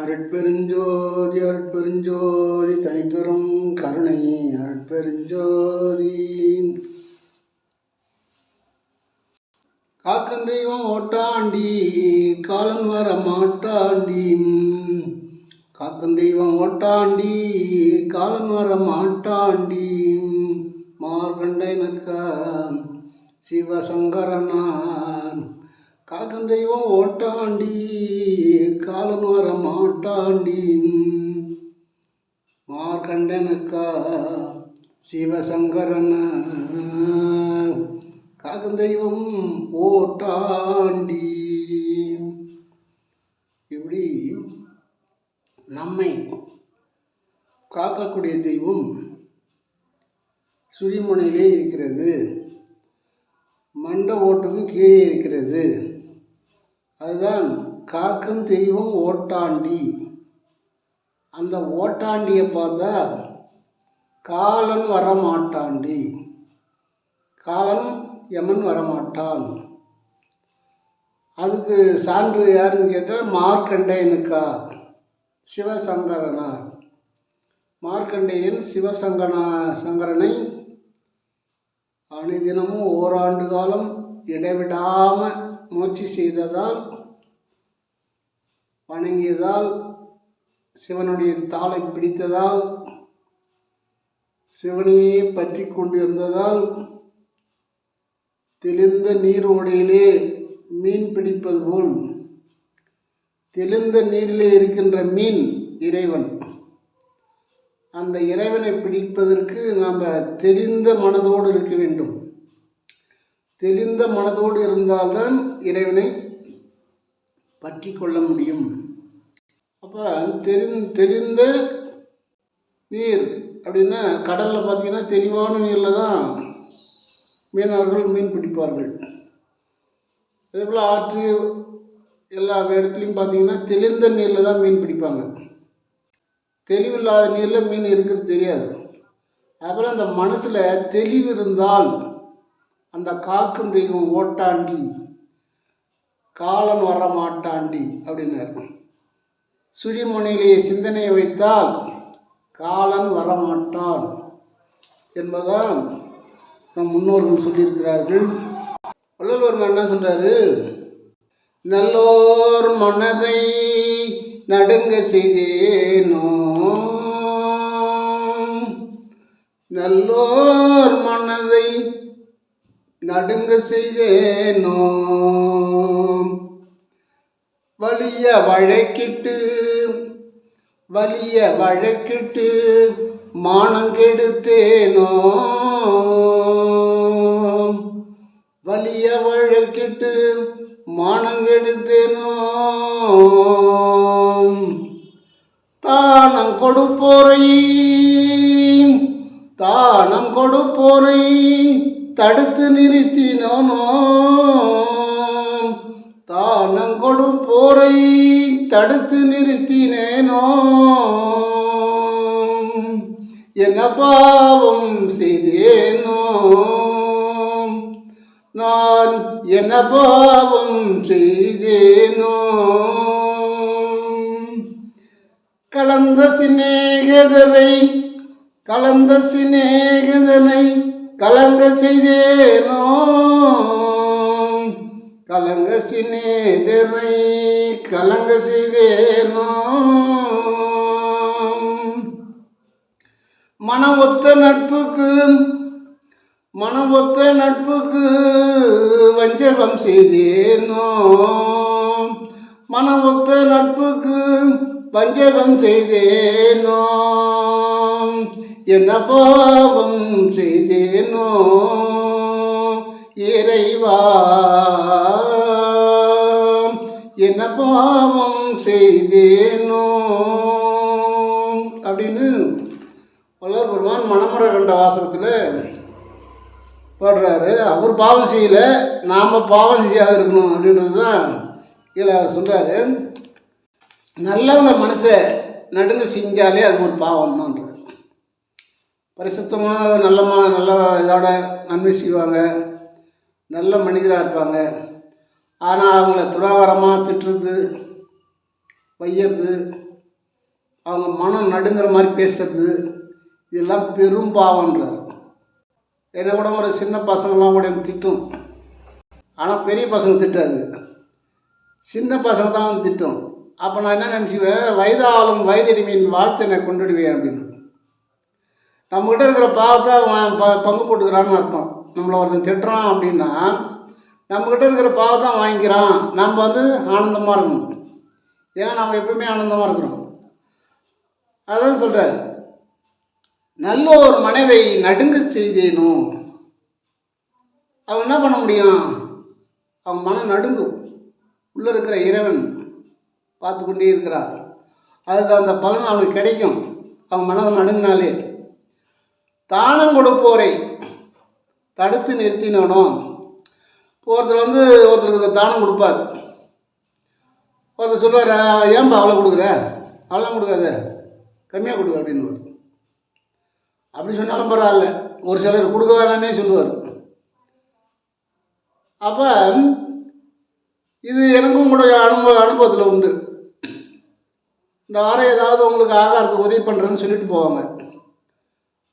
அருட்பெருஞ்சோதி அருட்பெருஞ்சோதி தனிப்பெரும் கருணை அருட்பெருஞ்சோதி. காக்கும் தெய்வம் ஓட்டாண்டி காலன் வர மாட்டாண்டி, காக்கும் தெய்வம் ஓட்டாண்டி காலன் வர மாட்டாண்டி, மார்கண்டனுக்கா சிவசங்கரனான். காக்கும் தெய்வம் ஓட்டாண்டி காலன் வர மாட்டாண்டி, மார்கண்டனுக்கா சிவசங்கரன். காக்கும் தெய்வம் ஓட்டாண்டி. இப்படி நம்மை காக்கக்கூடிய தெய்வம் சுழிமுனையிலே இருக்கிறது, மண்ட ஓட்டுக்கும் கீழே இருக்கிறது. அதுதான் காக்கும் தெய்வம் ஓட்டாண்டி. அந்த ஓட்டாண்டியை பார்த்தா காலன் வரமாட்டாண்டி, காலன் யமன் வரமாட்டான். அதுக்கு சான்று யாருன்னு கேட்டால் மார்க்கண்டேயனுக்கா சிவசங்கரனார். மார்க்கண்டேயன் சங்கரனை அனுதினமும் ஓராண்டு காலம் இடைவிடாமல் முயற்சி செய்ததால், வணங்கியதால், சிவனுடைய தாளை பிடித்ததால், சிவனையே பற்றி கொண்டிருந்ததால், தெளிந்த நீர் ஓடையிலே மீன் பிடிப்பது போல் தெளிந்த நீரிலே இருக்கின்ற மீன் இறைவன். அந்த இறைவனை பிடிப்பதற்கு நாம் தெளிந்த மனதோடு இருக்க வேண்டும். தெளிந்த மனதோடு இருந்தால்தான் இறைவனை பற்றி கொள்ள முடியும். அப்போ தெளிந்த நீர் அப்படின்னா கடலில் பார்த்திங்கன்னா தெளிவான நீரில் தான் மீனவர்கள் மீன் பிடிப்பார்கள். அதேபோல் ஆற்று எல்லா இடத்துலையும் பார்த்திங்கன்னா தெளிந்த நீரில் தான் மீன் பிடிப்பாங்க. தெளிவில்லாத நீரில் மீன் இருக்கிறது தெரியாது. அதுபோல் அந்த மனசில் தெளிவு இருந்தால் அந்த காக்கும் தெய்வம் ஓட்டாண்டி காலன் வர மாட்டாண்டி அப்படின்னு சுழிமுனையிலே சிந்தனையை வைத்தால் காலன் வரமாட்டான் என்பதுதான் நம் முன்னோர்கள் சொல்லியிருக்கிறார்கள். வள்ளுவர் என்ன சொல்றாரு? நல்லோர் மனதை நடுங்க செய்தேனோ, நல்லோர் மனதை நடுங்க செய்தேனோ, வலிய வழக்கிட்டு மானங்கெடுத்தேனோ, வலிய வழக்கிட்டு மானங்கெடுத்தேனோ, தானம் கொடுப்போரை தடுத்து நிறுத்தினோனோ, தானம் கொடுப்போரை தடுத்து நிறுத்தினேனோ, என்ன பாவம் செய்தேனோ, நான் என்ன பாவம் செய்தேனோ, கலந்த சிநேகிதரை கலங்க செய்தேனோ, கலங்க சிநேகிதரை கலங்க செய்தேனோ, மனம் ஒத்த நட்புக்கு வஞ்சகம் செய்தேனோ, மனம் ஒத்த நட்புக்கு வஞ்சகம் செய்தேனோ, என்ன பாவம் செய்தேனோ, இறைவா என்ன பாவம் செய்தேனோ அப்படின்னு வள்ளல் பெருமான் மணமரை கண்ட வாசகத்தில் பாடுறாரு. அவர் பாவம் செய்யலை, நாம் பாவம் செய்யாது இருக்கணும் அப்படின்றது தான் இதில் அவர் சொல்கிறாரு. நல்லவங்க மனசை நடுங்க செஞ்சாலே அது ஒரு பாவம் தான்றார். பரிசுத்தமாக நல்ல இதோட நன்மை செய்வாங்க, நல்ல மனிதராக இருப்பாங்க. ஆனால் அவங்கள துடாகாரமாக திட்டுறது, வையறது, அவங்க மனம் நடுங்கிற மாதிரி பேசுறது, இதெல்லாம் பெரும் பாவன்றார். என்ன கூட ஒரு சின்ன பசங்களாம் கூட திட்டும், ஆனால் பெரிய பசங்க திட்டாது, சின்ன பசங்க தான் வந்து திட்டும். அப்போ நான் என்ன நினச்சிக்குவேன், வயதாலும் வயதடிமையின் வாழ்த்தினை கொண்டுடுவேன் அப்படின்னு. நம்மகிட்ட இருக்கிற பாவத்தை பங்கு போட்டுக்கிறான்னு அர்த்தம். நம்மளை ஒருத்தன் திட்டுறான் அப்படின்னா நம்மக்கிட்ட இருக்கிற பாவத்தை வாங்கிக்கிறான். நம்ம வந்து ஆனந்தமாக இருக்கணும். ஏன்னா நம்ம எப்பவுமே ஆனந்தமாக இருக்கிறோம். அதான் சொல்கிறார், நல்ல ஒரு மனதை நடுங்க செய்தேனோ. அவன் என்ன பண்ண முடியும்? அவன் மனம் நடுங்கும். உள்ளே இருக்கிற இறைவன் பார்த்து கொண்டே இருக்கிறார். அதுக்கு அந்த பலன் அவனுக்கு கிடைக்கும். அவன் மனம் நடுங்கினாலே. தானம் கொடுப்போரை தடுத்து நிறுத்தினோம். ஒருத்தர் வந்து ஒருத்தருக்கு தானம் கொடுப்பார். ஒருத்தர் சொல்லுவார், ஏன்பா அவ்வளோ கொடுக்குற, அவ்வளோ கொடுக்காத, கம்மியாக கொடுக்க அப்படின்னு. அப்படி சொன்னாலும் பரவாயில்ல, ஒரு சிலர் கொடுக்க வேணான்னே சொல்லுவார். அப்போ இது எனக்கும் கூட அனுபவத்தில் உண்டு. இந்த வாரம் ஏதாவது உங்களுக்கு ஆகாரத்துக்கு உதவி பண்ணுறேன்னு சொல்லிட்டு போவாங்க.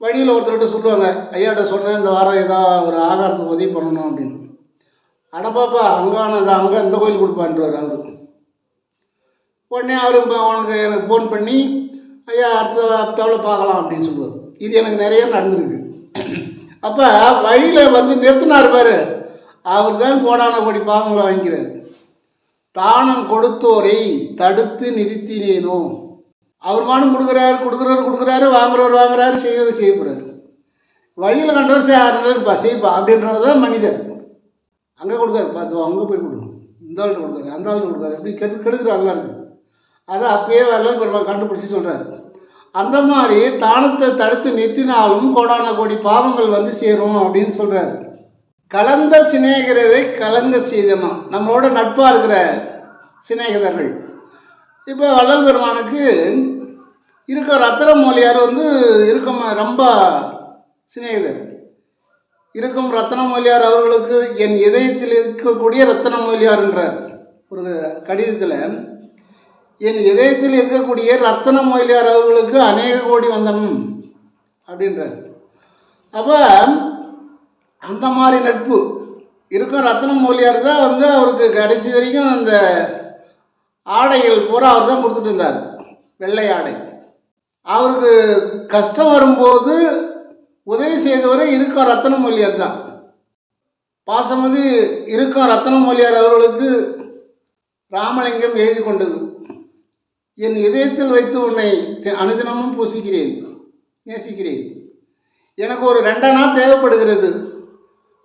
வழியில் ஒருத்தர்கிட்ட சொல்லுவாங்க, ஐயாட்ட சொன்னேன் இந்த வாரம் ஏதாவது ஒரு ஆகாரத்துக்கு உதவி பண்ணணும் அப்படின்னு. அடப்பாப்பா அங்கே இந்த கோயில் கொடுப்பான்றார் அவர். உடனே அவர் உனக்கு எனக்கு ஃபோன் பண்ணி, ஐயா அடுத்த ஹப்தாவில் பார்க்கலாம் அப்படின்னு சொல்லுவார். இது எனக்கு நிறைய நடந்திருக்கு. அப்போ வழியில் வந்து நிறுத்தினார் பாரு, அவர் தான் கோடான கோடி பாவங்களை வாங்கிக்கிறார். தானம் கொடுத்தோரை தடுத்து நிறுத்தினேனோ. அவர் மானும் கொடுக்குறாரு, வாங்குறாரு, செய்யப்படுறாரு. வழியில் கண்டவர் நல்லதுப்பா செய்ப்பா அப்படின்றது தான் மனிதர். அங்கே கொடுக்காரு, பார்த்து அங்கே போய் கொடு, இந்த ஆள்கிட்ட கொடுக்காரு, அந்த ஆள்கிட்ட கொடுக்காரு, இப்படி கெடுக்கிறாருலாம் இருக்குது. அதை அப்பயே வரலான்னு பெருமாள் கண்டுபிடிச்சி சொல்கிறார். அந்த மாதிரி தானத்தை தடுத்து நிறுத்தினாலும் கோடான கோடி பாவங்கள் வந்து சேரும் அப்படின்னு சொல்கிறார். கலந்த சிநேகிதரை கலங்க செய்தணும். நம்மளோட நட்பாக இருக்கிற சிநேகிதர்கள். இப்போ வள்ளல் பெருமானுக்கு இருக்க ரத்தன மொழியார் வந்து ரொம்ப சிநேகிதர். இருக்கும் ரத்தன மொழியார் அவர்களுக்கு என் இதயத்தில் இருக்கக்கூடிய ரத்தன மொழியார்ன்றார் ஒரு கடிதத்தில். என் இதயத்தில் இருக்கக்கூடிய ரத்தன மொழியார் அவர்களுக்கு அநேக கோடி வந்தனம் அப்படின்றார். அப்போ அந்த மாதிரி நட்பு இருக்கும். ரத்தன மொழியார் தான் வந்து அவருக்கு கடைசி வரைக்கும் அந்த ஆடைகள் பூரா அவர் தான் கொடுத்துட்டு இருந்தார், வெள்ளை ஆடை. அவருக்கு கஷ்டம் வரும்போது உதவி செய்தவரை இருக்கும் ரத்தன மொழியார் தான். பாசமிகு இருக்கும் ரத்தன மொழியார் அவர்களுக்கு ராமலிங்கம் எழுதி கொண்டது, என் இதயத்தில் வைத்து உன்னை அனுதினமும் பூசிக்கிறேன், நேசிக்கிறேன். எனக்கு ஒரு 2 நாள் தேவைப்படுகிறது.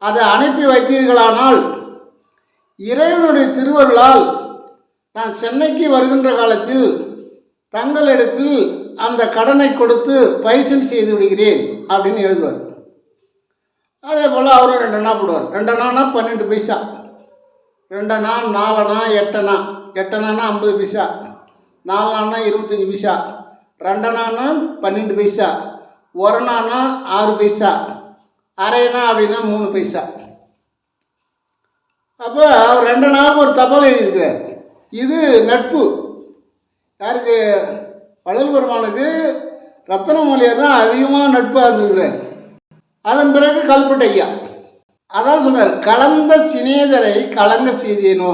அதை அனுப்பி வைத்தீர்களானால் இறைவனுடைய திருவருளால் நான் சென்னைக்கு வருகின்ற காலத்தில் தங்களிடத்தில் அந்த கடனை கொடுத்து பைசல் செய்து விடுகிறேன் அப்படின்னு எழுதுவார். அதே போல் அவரும் 2 நாள் போடுவார். 2 நாள்னா 12 பைசா, 2 நாள் 4 நாள் 8 நாள், 8 நாள்னா 50 பைசா, 4 நாள்னா 25 பைசா, 2 நாள்னா 12 பைசா, 1 நாள்னா 6 பைசா, அரைனா அப்படின்னா 3 பைசா. அப்போ அவர் 2 நாளுக்கு ஒரு தபால் எழுதியிருக்கிறார். இது நட்பு. யாருக்கு? வள்ளல் பெருமானுக்கு ரத்தன மொழியார் தான் அதிகமாக நட்பாக இருந்திருக்கிறார். அதன் பிறகு கல்பட்டு ஐயா அதான் சொன்னார், கலந்த சிநேகிதரை கலங்க செய்தேனோ.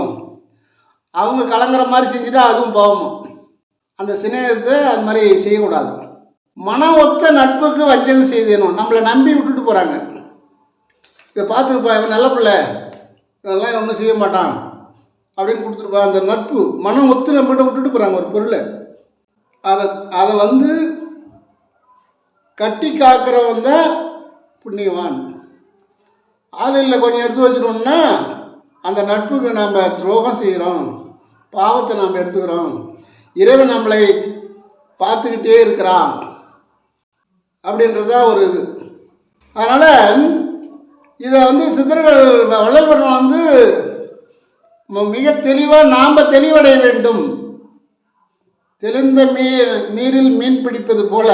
அவங்க கலங்குற மாதிரி செஞ்சுட்டா அதுவும் பாவமா. அந்த சிநேகிதத்தை அது மாதிரி செய்யக்கூடாது. மன ஒத்த நட்புக்கு வஞ்சகம் செய்தேனோ. நம்மளை நம்பி விட்டுட்டு போகிறாங்க. இதை பார்த்துப்பா, இவன் நல்ல பிள்ளை, இதெல்லாம் ஒன்றும் செய்ய மாட்டான் அப்படின்னு கொடுத்துருப்பா. அந்த நட்பு மனம் ஒத்து நம்மகிட்ட விட்டுட்டு போகிறாங்க ஒரு பொருளை. அதை வந்து கட்டி காக்கிறவன் தான் புண்ணியவான். ஆளில் கொஞ்சம் எடுத்து வச்சுட்டோம்னா அந்த நட்புக்கு நாம் துரோகம் செய்கிறோம், பாவத்தை நாம் எடுத்துக்கிறோம். இறைவன் நம்மளை பார்த்துக்கிட்டே இருக்கிறான் அப்படின்றதா ஒரு இது. அதனால் இதை வந்து சித்தர்கள் வள்ளல் பெருமான் வந்து மிக தெளிவாக நாம் தெளிவடைய வேண்டும். தெளிந்த நீரில் மீன் பிடிப்பது போல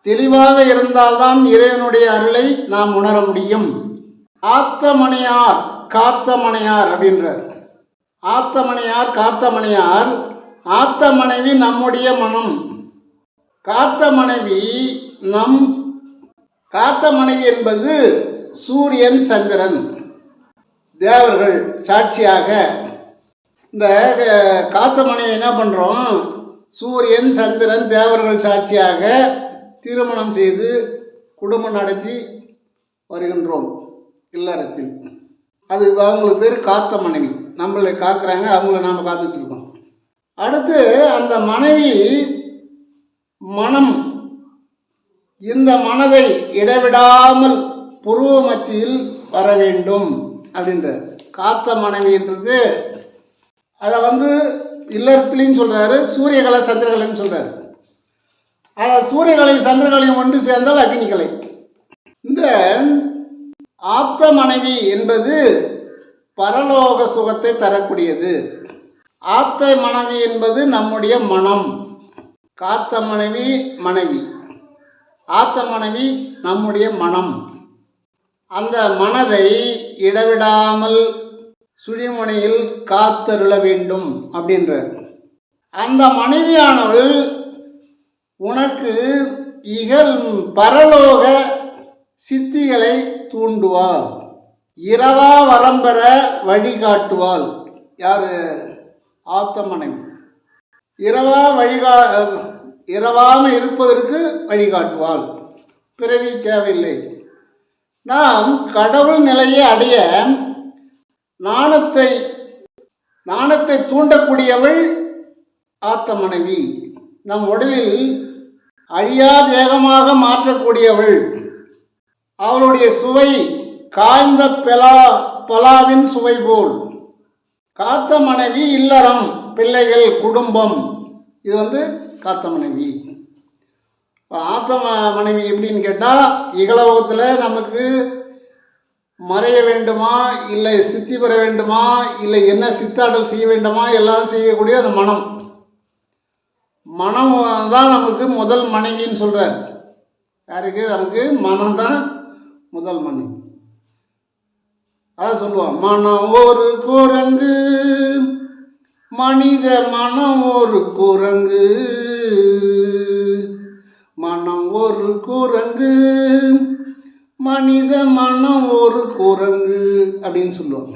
தெளிவாக இருந்தால்தான் இறைவனுடைய அருளை நாம் உணர முடியும். ஆத்தமணியார் காத்தமணியார் அப்படின்றார். ஆத்தமணியார் காத்தமணியார். ஆத்த மனைவி நம்முடைய மனம், காத்த மனைவி காத்த மனைவி என்பது சூரியன் சந்திரன் தேவர்கள் சாட்சியாக. இந்த காத்த மனைவி என்ன பண்ணுறோம், சூரியன் சந்திரன் தேவர்கள் சாட்சியாக திருமணம் செய்து குடும்பம் நடத்தி வருகின்றோம் இல்லறத்தில். அது அவங்களுக்கு பேர் காத்த மனைவி. நம்மளை காக்குறாங்க, அவங்கள நாம் காத்துட்டு இருக்கோம். அடுத்து அந்த மனைவி மனம், இந்த மனதை இடைவிடாமல் புருவ மத்தியில் வர வேண்டும் அப்படின்ற காத்த மனைவின்றது. அதை இல்லறத்துலேயும் சொல்கிறாரு, சூரியகலை சந்திரகலைன்னு சொல்கிறாரு. அதை சூரியகலை சந்திரகலையும் ஒன்று சேர்ந்தால் அக்னிகலை. இந்த ஆத்த மனைவி என்பது பரலோக சுகத்தை தரக்கூடியது. ஆத்த மனைவி என்பது நம்முடைய மனம். காத்த மனைவி மனைவி, ஆத்த மனைவி நம்முடைய மனம். அந்த மனதை இடைவிடாமல் சுழிமுனையில் காத்தருள வேண்டும் அப்படின்றார். அந்த மனைவியானவள் உனக்கு பரலோக சித்திகளை தூண்டுவாள், இரவா வரம்பெற வழிகாட்டுவாள். யார்? ஆத்த மனைவி. இரவாமல் இருப்பதற்கு வழிகாட்டுவாள். பிறவி தேவையில்லை. நாம் கடவுள் நிலையை அடைய நாணத்தை தூண்டக்கூடியவள் ஆத்த மனைவி. நம் உடலில் அழியா தேகமாக மாற்றக்கூடியவள். அவளுடைய சுவை காய்ந்த பலாவின் சுவை போல். காத்த மனைவி இல்லறம், பிள்ளைகள், குடும்பம். இது காத்த மனைவி. ஆத்த மனைவி எப்படின்னு கேட்டால், இகலோகத்தில் நமக்கு மறைய வேண்டுமா, இல்லை சித்தி பெற வேண்டுமா, இல்லை என்ன சித்தாடல் செய்ய வேண்டுமா, எல்லாம் செய்யக்கூடிய அந்த மனம் தான் நமக்கு முதல் மனைவின்னு சொல்கிறார். யாருக்கு? நமக்கு மனம்தான் முதல் மனைவி. அதான் சொல்லுவோம், மனம் ஒரு குரங்கு, மனித மனம் ஒரு குரங்கு, மனம் ஒரு குரங்கு, மனித மனம் ஒரு குரங்கு அப்படின்னு சொல்லுவாங்க.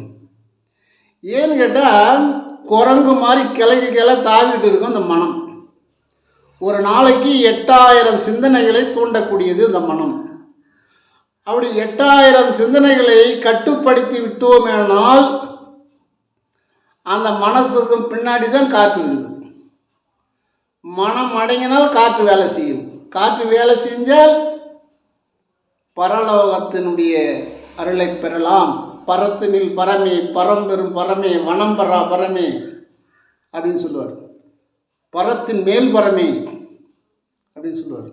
ஏன்னு கேட்டால், குரங்கு மாதிரி கிளை தாவிட்டு இருக்கும் அந்த மனம். ஒரு நாளைக்கு 8000 சிந்தனைகளை தூண்டக்கூடியது இந்த மனம். அப்படி 8000 சிந்தனைகளை கட்டுப்படுத்தி விட்டோமேனால் அந்த மனசுக்கு பின்னாடி தான் காற்று இருக்குது. மனம் அடங்கினால் காற்று வேலை செய்யும். காற்று வேலை செஞ்சால் பரலோகத்தினுடைய அருளை பெறலாம். பரத்தினில் பரமே, பரம்பெரும் பரமே, வனம்பரா பரமே அப்படின்னு சொல்லுவார். பரத்தின் மேல் பரமே அப்படின்னு சொல்லுவார்.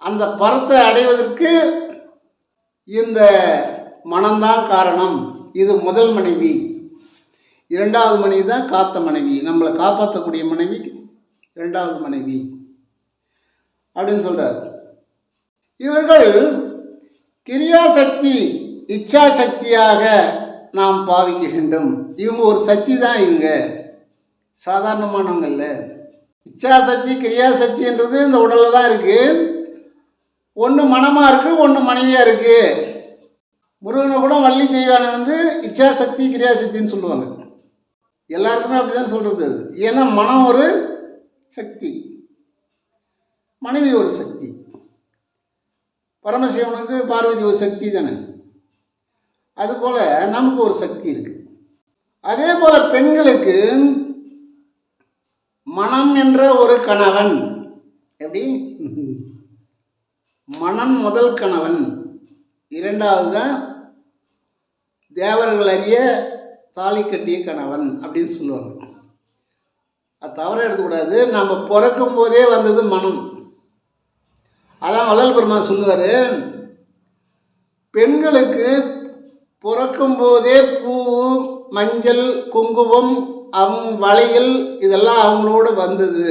அந்த பரத்தை அடைவதற்கு இந்த மனம்தான் காரணம். இது முதல் மனைவி. இரண்டாவது மனைவி தான் காத்த மனைவி, நம்மளை காப்பாற்றக்கூடிய மனைவி இரண்டாவது மனைவி அப்படின்னு சொல்கிறார். இவர்கள் கிரியாசக்தி இச்சா சக்தியாக நாம் பாவிக்கின்றோம். இவங்க ஒரு சக்தி தான். இவங்க சாதாரணமானவங்க இல்லை. இச்சாசக்தி கிரியாசக்தின்றது இந்த உடலில் தான் இருக்குது. ஒன்று மனமாக இருக்குது, ஒன்று மனைவியாக இருக்குது. முருகனை கூட வள்ளி தெய்வானை இச்சாசக்தி கிரியாசக்தின்னு சொல்லுவாங்க. எல்லாருக்குமே அப்படி தான் சொல்கிறது. அது ஏன்னா மனம் ஒரு சக்தி, மனைவி ஒரு சக்தி. பரமசிவனுக்கு பார்வதி ஒரு சக்தி தானே. அதுபோல் நமக்கு ஒரு சக்தி இருக்குது. அதே போல் பெண்களுக்கு மனம் என்ற ஒரு கணவன். எப்படி? மனம் முதல் கணவன், இரண்டாவது தான் தேவர்கள் அறிய தாலி கட்டிய கணவன் அப்படின்னு சொல்லுவாங்க. அது தவறாக எடுத்துக்கூடாது. நம்ம பிறக்கும் போதே வந்தது மனம். அதான் வள்ளல் பெருமான் சொல்லுவார், பெண்களுக்கு பிறக்கும் போதே பூ, மஞ்சள், குங்குமம், வளையல் இதெல்லாம் அவங்களோடு வந்தது.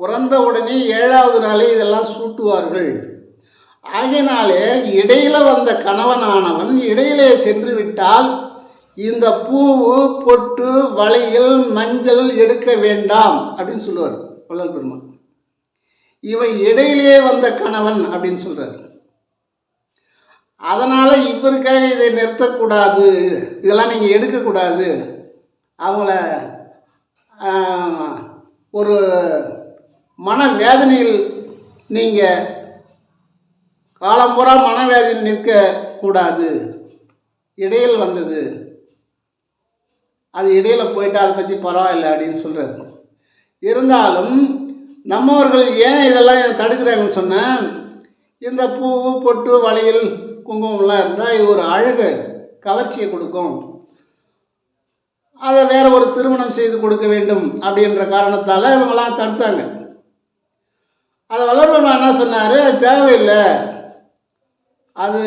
பிறந்த உடனே 7வது நாளே இதெல்லாம் சூட்டுவார்கள். ஆகையினாலே இடையில வந்த கணவனானவன் இடையிலே சென்று விட்டால் இந்த பூவு, பொட்டு, வளையல், மஞ்சள் எடுக்க வேண்டாம் அப்படின்னு சொல்லுவார் வள்ளல் பெருமான். இவன் இடையிலேயே வந்த கணவன் அப்படின்னு சொல்கிறார். அதனால் இவருக்காக இதை நிறுத்தக்கூடாது, இதெல்லாம் நீங்கள் எடுக்கக்கூடாது, அவங்கள ஒரு மனவேதனையில் நீங்கள் காலம்புறா மனவேதனையில் நிற்கக்கூடாது, இடையில் வந்தது, அது இடையில் போயிட்டு அதை பற்றி பரவாயில்லை அப்படின்னு சொல்கிறார். இருந்தாலும் நம்மவர்கள் ஏன் இதெல்லாம் தடுக்கிறாங்கன்னு சொன்னால், இந்த பூ பொட்டு வளையல் குங்குமம்லாம் இருந்தால் இது ஒரு அழகு கவர்ச்சியை கொடுக்கும், அதை வேற ஒரு திருமணம் செய்து கொடுக்க வேண்டும் அப்படின்ற காரணத்தால் இவங்கெல்லாம் தடுத்தாங்க. அதை வல்லபெருமான் என்ன சொன்னார், தேவையில்லை, அது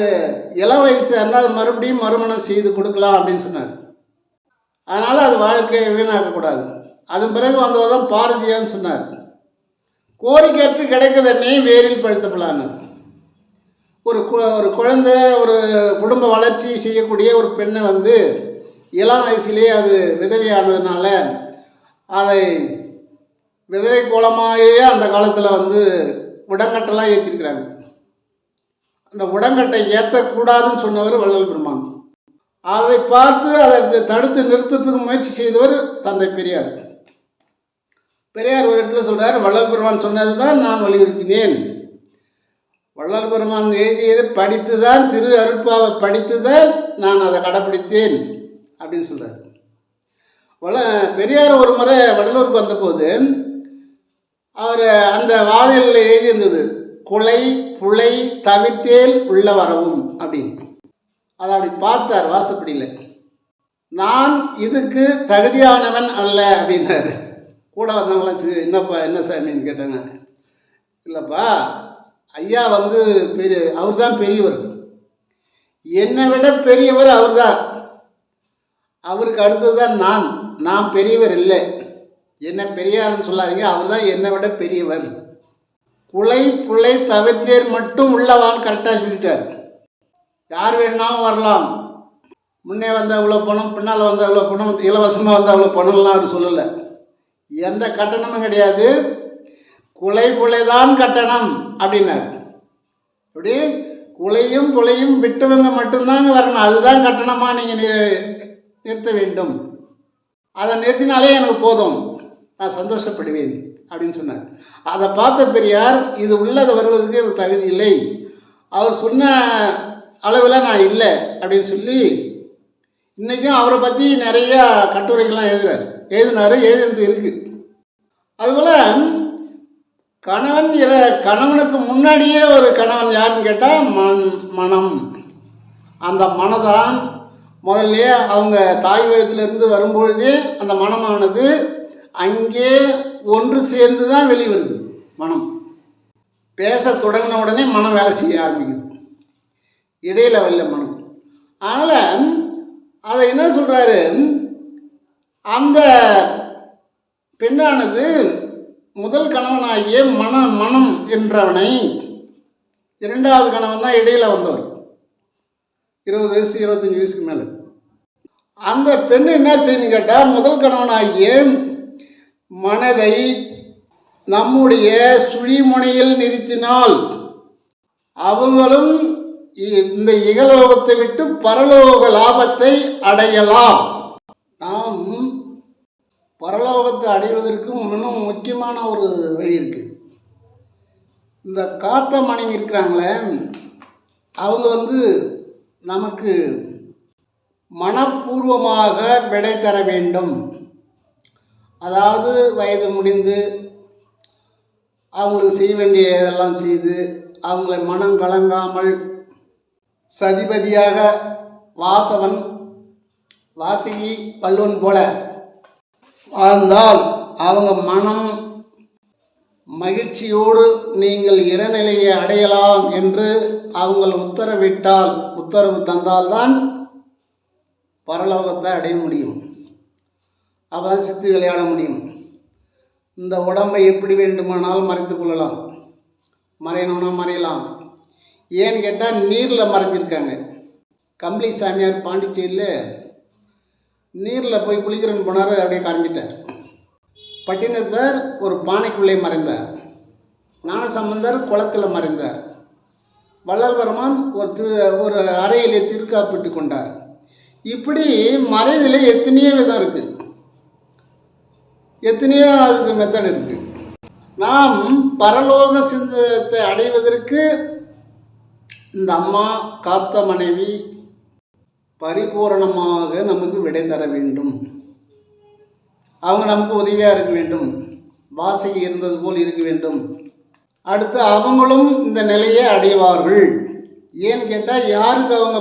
இளம் வயசாக இருந்தால் அது மறுபடியும் மறுமணம் செய்து கொடுக்கலாம் அப்படின்னு சொன்னார். அதனால் அது வாழ்க்கையை வீணாக்கக்கூடாது. அதன் பிறகு வந்தவர் தான் பாரதியான்னு சொன்னார். கோரிக்கையற்று கிடைக்கதன்னே வேரில் பழுத்தப்படலான்னு. ஒரு குழந்தை ஒரு குடும்ப வளர்ச்சி செய்யக்கூடிய ஒரு பெண்ணை வந்து இளம் வயசுலேயே அது விதவையானதுனால அதை விதவை கோலமாகவே அந்த காலத்தில் வந்து உடங்கட்டெல்லாம் ஏற்றிருக்கிறாங்க. அந்த உடங்கட்டை ஏற்றக்கூடாதுன்னு சொன்னவர் வள்ளல் பெருமான். அதை பார்த்து அதை தடுத்து நிறுத்தத்துக்கு முயற்சி செய்தவர் தந்தை பெரியார். பெரியார் ஒரு இடத்துல சொல்கிறார், வள்ளல் பெருமான் சொன்னது தான் நான் வலியுறுத்தினேன், வள்ளல் பெருமான் எழுதியதை படித்து தான், திரு அருட்பாவை படித்து தான் நான் அதை கடைப்பிடித்தேன் அப்படின்னு சொல்கிறார். பெரியார் ஒரு முறை வடலூருக்கு வந்தபோது அவர் அந்த வாதிலில் எழுதியிருந்தது, கொலை புலை தவிர்த்தேல் உள்ள வரவும் அப்படின்னு. அதை அப்படி பார்த்தார் வாசப்படியில். நான் இதுக்கு தகுதியானவன் அல்ல அப்படின்னாரு. கூட வந்தவங்களாம் என்னப்பா என்ன சாமின்னு கேட்டாங்க. இல்லைப்பா, ஐயா வந்து அவர் தான் பெரியவர், என்னை விட பெரியவர் அவர் தான், அவருக்கு அடுத்தது தான் நான் பெரியவர் இல்லை, என்ன பெரியார்னு சொல்லாதீங்க, அவர் தான் என்னை விட பெரியவர். குலை புலை தவிர்த்தேர் மட்டும் உள்ளவான்னு கரெக்டாக சொல்லிட்டார். யார் வேணுனாலும் வரலாம், முன்னே வந்தால் இவ்வளோ பணம், பின்னால் வந்தால் இவ்வளோ பணம், இலவசமாக வந்தால் இவ்வளோ பணம்லாம் அவர் சொல்லலை. எந்த கட்டணமும் கிடையாது, குலை புலை தான் கட்டணம் அப்படின்னார். அப்படி குலையும் புலையும் விட்டவங்க மட்டும்தாங்க வரணும், அதுதான் கட்டணமாக நீங்கள் நிறுத்த வேண்டும், அதை நிறுத்தினாலே எனக்கு போதும், நான் சந்தோஷப்படுவேன் அப்படின்னு சொன்னார். அதை பார்த்த பெரியார், இது உள்ளதை வருவதற்கு எனக்கு தகுதி இல்லை, அவர் சொன்ன அளவில் நான் இல்லை அப்படின்னு சொல்லி இன்றைக்கும் அவரை பற்றி நிறையா கட்டுரைகள்லாம் எழுதினது இருக்குது. அதுபோல் கணவனுக்கு முன்னாடியே ஒரு கணவன் யாருன்னு கேட்டால் மனம். அந்த மனதான் முதல்ல அவங்க தாய் வயதிலிருந்து வரும்பொழுதே அந்த மனமானது அங்கே ஒன்று சேர்ந்து தான் வெளிவருது. மனம் பேச தொடங்கின உடனே மனம் வேலை செய்ய ஆரம்பிக்குது, இடையில் வரல மனம். அதனால் அதை என்ன சொல்கிறாரு, அந்த பெண்ணானது முதல் கணவனாகிய மனம் என்றவனை, இரண்டாவது கணவன் தான் இடையில் வந்தவர், 20 வயசு 25 வயசுக்கு மேலே. அந்த பெண்ணு என்ன செய்யணும்னு கேட்டால், முதல் கணவனாகிய மனதை நம்முடைய சுழிமுனையில் நிறுத்தினால் அவங்களும் இந்த இகலோகத்தை விட்டு பரலோக லாபத்தை அடையலாம். நாம் பரலோகத்தை அடைவதற்கு இன்னும் முக்கியமான ஒரு வழி இருக்குது. இந்த காத்த மனைவி இருக்கிறாங்களே, அவங்க வந்து நமக்கு மனப்பூர்வமாக விடை தர வேண்டும். அதாவது வயது முடிந்து அவங்களுக்கு செய்ய வேண்டிய இதெல்லாம் செய்து அவங்களை மனம் கலங்காமல் சதிபதியாக வாசகி வல்லுவன் போல வாழ்ந்தால் அவங்க மனம் மகிழ்ச்சியோடு நீங்கள் இறைநிலையை அடையலாம் என்று அவங்கள் உத்தரவு தந்தால்தான் பரலோகத்தை அடைய முடியும். அப்போ சித்து விளையாட முடியும். இந்த உடம்பை எப்படி வேண்டுமானாலும் மறைத்து கொள்ளலாம், மறையணும்னா மறையலாம். ஏன்னு கேட்டால் நீரில் மறைஞ்சிருக்காங்க. கம்பளி சாமியார் பாண்டிச்சேரியில் நீரில் போய் குளிக்கிறன்னு போனார், அப்படியே கரைஞ்சிட்டார். பட்டினத்தார் ஒரு பானைக்குள்ளே மறைந்தார். ஞானசம்பந்தர் குளத்தில் மறைந்தார். வள்ளல்பெருமான் ஒரு அறையிலே திருக்காப்பிட்டு கொண்டார். இப்படி மறைவில் எத்தனையோ விதம் இருக்குது, எத்தனையோ அதுக்கு மெத்தட் இருக்குது. நாம் பரலோக சிந்தத்தை அடைவதற்கு இந்த அம்மா காத்த மனைவி பரிபூரணமாக நமக்கு விடை தர வேண்டும். அவங்க நமக்கு உதவியாக இருக்க வேண்டும், வாசகி இருந்தது போல் இருக்க வேண்டும். அடுத்து அவங்களும் இந்த நிலையை அடைவார்கள். ஏன்னு கேட்டால் யாருக்கு அவங்க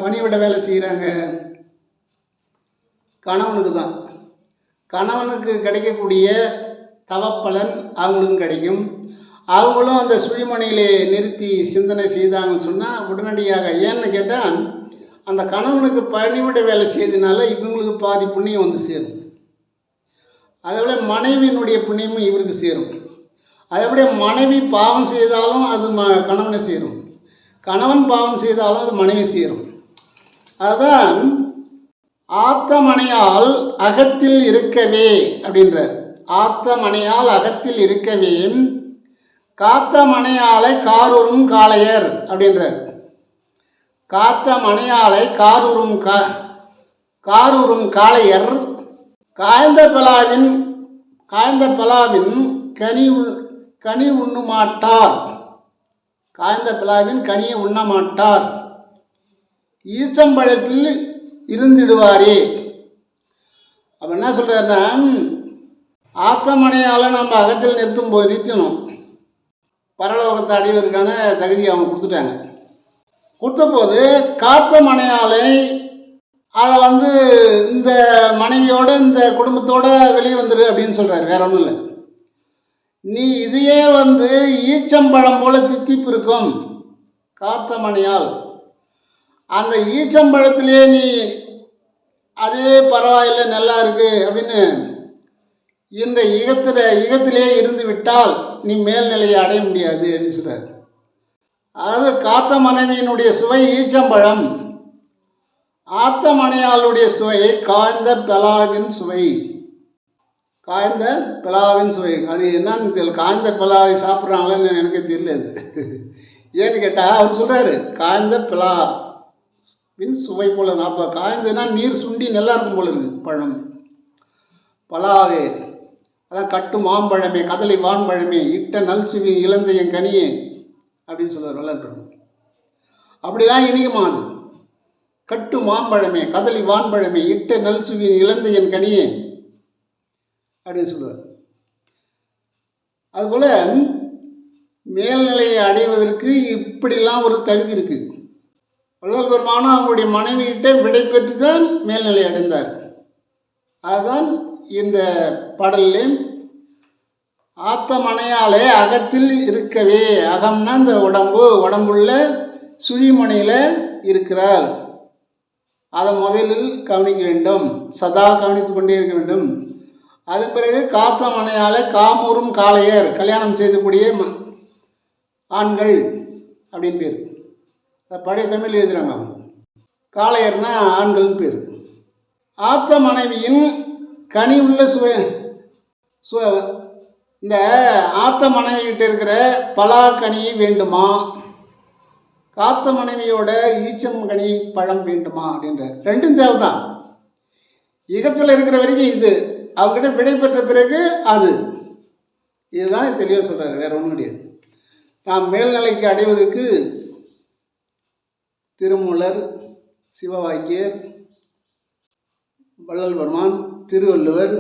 பணிவிட வேலை செய்கிறாங்க? கணவனுக்கு தான். கணவனுக்கு கிடைக்கக்கூடிய தவப்பலன் அவங்களுக்கும் கிடைக்கும். அவங்களும் அந்த சுழிமனையிலே நிறுத்தி சிந்தனை செய்தாங்கன்னு சொன்னால் உடனடியாக, ஏன்னு கேட்டால் அந்த கணவனுக்கு பணிவிட வேலை செய்ததுனால இவங்களுக்கு பாதி புண்ணியம் வந்து சேரும். அதேபோல் மனைவியினுடைய புண்ணியமும் இவருக்கு சேரும். அதேபோல் மனைவி பாவம் செய்தாலும் அது கணவனை சேரும், கணவன் பாவம் செய்தாலும் அது மனைவி சேரும். அதுதான் ஆத்தமனையால் அகத்தில் இருக்கவே அப்படின்றார். ஆத்தமனையால் அகத்தில் இருக்கவே காத்த மனையாலை காரூரும் காளையர் அப்படின்றார். காத்த மனையாலை காரூரும் காளையர் காய்ந்த பலாவின் கனி உண்ணமாட்டார். காய்ந்த பலாவின் கனியை உண்ணமாட்டார். ஈச்சம்பழத்தில் இருந்திடுவாரே. அப்போ என்ன சொல்கிறாருன்னா, ஆத்தமனையால் நம்ம அகத்தில் நிறுத்தணும். பரலோகத்தை அடைவதற்கான தகுதி அவங்க கொடுத்துட்டாங்க. கொடுத்தபோது காத்த மனையாலை அதை இந்த மனைவியோடு இந்த குடும்பத்தோடு வெளியே வந்துடு அப்படின்னு சொல்கிறாரு. வேற ஒன்றும் இல்லை. நீ இதையே ஈச்சம்பழம் போல தித்திப்பு இருக்கும் காத்த மனையால். அந்த ஈச்சம்பழத்திலே நீ அதே பரவாயில்லை நல்லா இருக்கு அப்படின்னு இந்த யுகத்திலே இருந்து விட்டால் நீ மேல்நிலையை அடைய முடியாது அப்படின்னு சொல்கிறார். அதாவது காத்த மனைவியினுடைய சுவை ஈச்சம்பழம், ஆத்த மனையாளுடைய சுவை காய்ந்த பலாவின் சுவை. காய்ந்த பலாவின் சுவை அது என்னன்னு தெரியல. காய்ந்த பலாவை சாப்பிட்றாங்களான்னு எனக்கு தெரியல. அது ஏன்னு கேட்டால் அவர் சொல்கிறாரு காய்ந்த பலாவின் சுவை போல. அப்போ காய்ந்ததுன்னா நீர் சுண்டி நல்லா இருக்கும் போல இருக்குது பழம். பலாவே அதான் கட்டு மாம்பழமே கதலி வான்பழமே இட்ட நல் சுவி இழந்த என் கனியே அப்படின்னு சொல்லுவார் வள்ளல்பெருமான். அப்படிதான் இனிக்குமா அது. கட்டு மாம்பழமே கதலி வான்பழமே இட்ட நல் சுவி இழந்த என் கனியே அப்படின்னு சொல்லுவார். அதுபோல் மேல்நிலையை அடைவதற்கு இப்படிலாம் ஒரு தகுதி இருக்குது. வள்ளல்பெருமானும் அவங்களுடைய மனைவியிட்ட விடை பெற்று தான் மேல்நிலை அடைந்தார். அதுதான் இந்த பாடலிலே ஆத்த மனையாலே அகத்தில் இருக்கவே. அகம்னா இந்த உடம்புள்ள சுழிமனையில் இருக்கிறார். அதை முதலில் கவனிக்க வேண்டும், சதா கவனித்து கொண்டே இருக்க வேண்டும். அதன் பிறகு காத்த மனையாலே காமூரும் காளையர் கல்யாணம் செய்யக்கூடிய ஆண்கள் அப்படின்னு பேர். பழைய தமிழ் எழுதுகிறாங்க. காளையர்னா ஆண்கள் பேர். ஆத்த மனைவியின் கனி உள்ள இந்த ஆத்த மனைவிகிட்ட இருக்கிற பலாக்கனி வேண்டுமா, காத்த மனைவியோட ஈச்சம் கனி பழம் வேண்டுமா அப்படின்றார். ரெண்டும் தேவை தான். யுகத்தில் இருக்கிற வரைக்கும் இது, அவங்ககிட்ட விடை பெற்ற பிறகு அது. இதுதான் தெளிவாக சொல்கிறார், வேற ஒன்றும் கிடையாது. நாம் மேல்நிலைக்கு அடைவதற்கு திருமூலர், சிவவாக்கியர், வள்ளல்பெருமான், திருவள்ளுவர்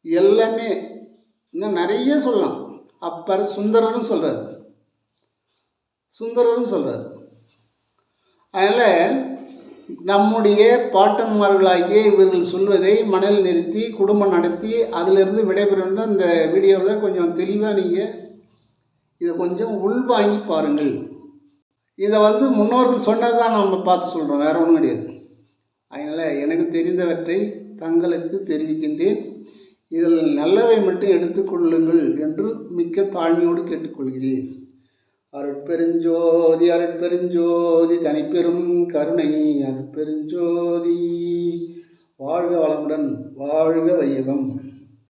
எல்லாமே இன்னும் நிறைய சொல்லலாம். அப்பர் சுந்தரரும் சொல்கிறார். அதனால் நம்முடைய பாட்டன்மார்களாகிய இவர்கள் சொல்வதை மனதில் நிறுத்தி குடும்பம் நடத்தி அதிலிருந்து விடைபெறும். இந்த வீடியோவில் கொஞ்சம் தெளிவாக நீங்கள் இதை கொஞ்சம் உள்வாங்கி பாருங்கள். இதை முன்னோர்கள் சொன்னது தான் நம்ம பார்த்து சொல்கிறோம், வேறு ஒன்றும் கிடையாது. அதனால் எனக்கு தெரிந்தவற்றை தங்களுக்கு தெரிவிக்கின்றேன். இதில் நல்லவை மட்டும் எடுத்துக்கொள்ளுங்கள் என்று மிக்க தாழ்மையோடு கேட்டுக்கொள்கிறேன். அருட்பெருஞ்சோதி அருட்பெருஞ்சோதி தனிப்பெரும் கருணை அருட்பெருஞ்சோதி. வாழ்க வளமுடன், வாழ்க வையகம்.